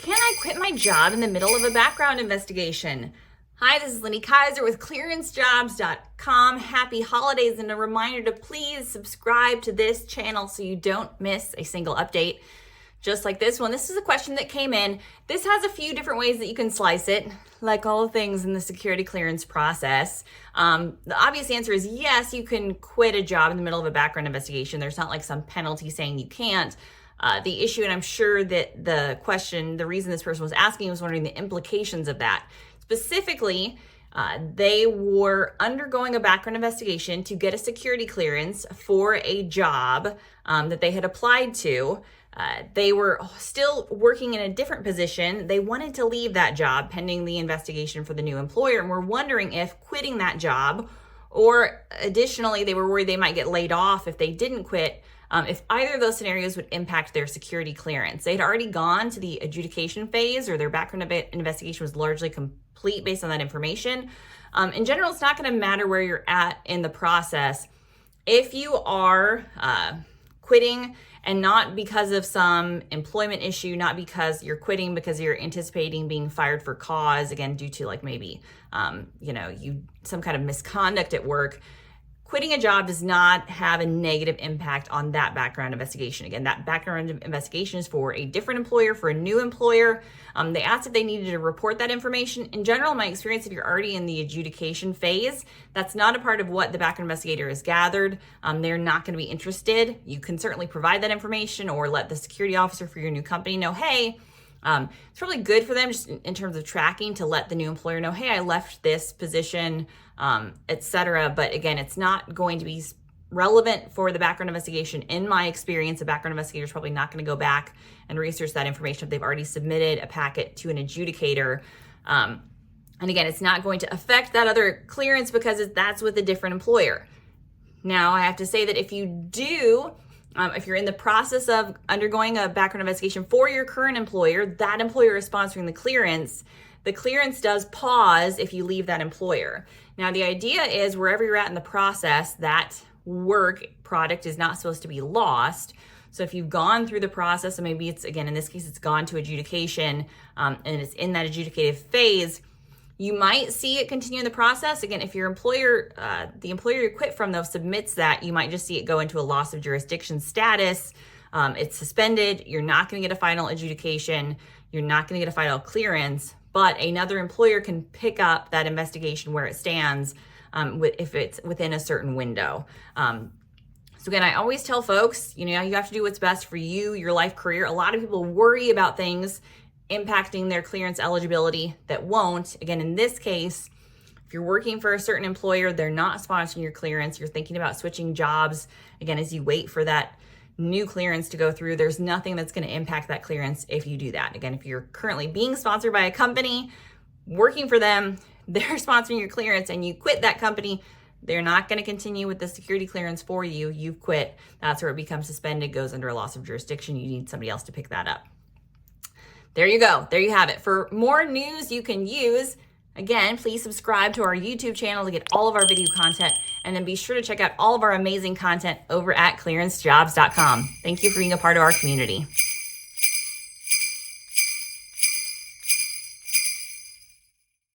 Can I quit my job in the middle of a background investigation? Hi, this is Lindy Kaiser with ClearanceJobs.com. Happy holidays, and a reminder to please subscribe to this channel so you don't miss a single update just like this one. This is a question that came in. This has a few different ways that you can slice it, like all things in the security clearance process. The obvious answer is yes, you can quit a job in the middle of a background investigation. There's not like some penalty saying you can't. The issue, and I'm sure that the reason this person was asking was wondering the implications of that. Specifically, they were undergoing a background investigation to get a security clearance for a job that they had applied to. They were still working in a different position. They wanted to leave that job pending the investigation for the new employer, and were wondering if quitting that job, or additionally, they were worried they might get laid off if they didn't quit, if either of those scenarios would impact their security clearance. They'd already gone to the adjudication phase, or their background investigation was largely complete based on that information. In general, it's not going to matter where you're at in the process. If you are quitting and not because of some employment issue, not because you're quitting because you're anticipating being fired for cause, again, due to like maybe, some kind of misconduct at work, quitting a job does not have a negative impact on that background investigation. Again, that background investigation is for a different employer, for a new employer. They asked if they needed to report that information. In general, my experience, if you're already in the adjudication phase, that's not a part of what the background investigator has gathered. They're not going to be interested. You can certainly provide that information or let the security officer for your new company know, hey, it's probably good for them just in terms of tracking to let the new employer know, hey, I left this position, etc. But again, it's not going to be relevant for the background investigation. In my experience, a background investigator is probably not going to go back and research that information if they've already submitted a packet to an adjudicator. And again, it's not going to affect that other clearance because that's with a different employer. Now, I have to say that if you do, if you're in the process of undergoing a background investigation for your current employer, that employer is sponsoring the clearance does pause if you leave that employer. Now, the idea is wherever you're at in the process, that work product is not supposed to be lost. So if you've gone through the process, and maybe it's, again, in this case, it's gone to adjudication, and it's in that adjudicative phase, you might see it continue in the process. Again, if your employer, the employer you quit from though submits that, you might just see it go into a loss of jurisdiction status. It's suspended. You're not going to get a final adjudication. You're not going to get a final clearance, but another employer can pick up that investigation where it stands if it's within a certain window. So again, I always tell folks, you have to do what's best for you, your life, career. A lot of people worry about things impacting their clearance eligibility that won't. Again, in this case, if you're working for a certain employer, they're not sponsoring your clearance, you're thinking about switching jobs, again, as you wait for that new clearance to go through, there's nothing that's going to impact that clearance if you do that. Again, if you're currently being sponsored by a company, working for them, they're sponsoring your clearance, and you quit that company, they're not going to continue with the security clearance for you. You've quit. That's where it becomes suspended, goes under a loss of jurisdiction. You need somebody else to pick that up. There you go. There you have it. For more news you can use, again, please subscribe to our YouTube channel to get all of our video content, and then be sure to check out all of our amazing content over at ClearanceJobs.com. Thank you for being a part of our community.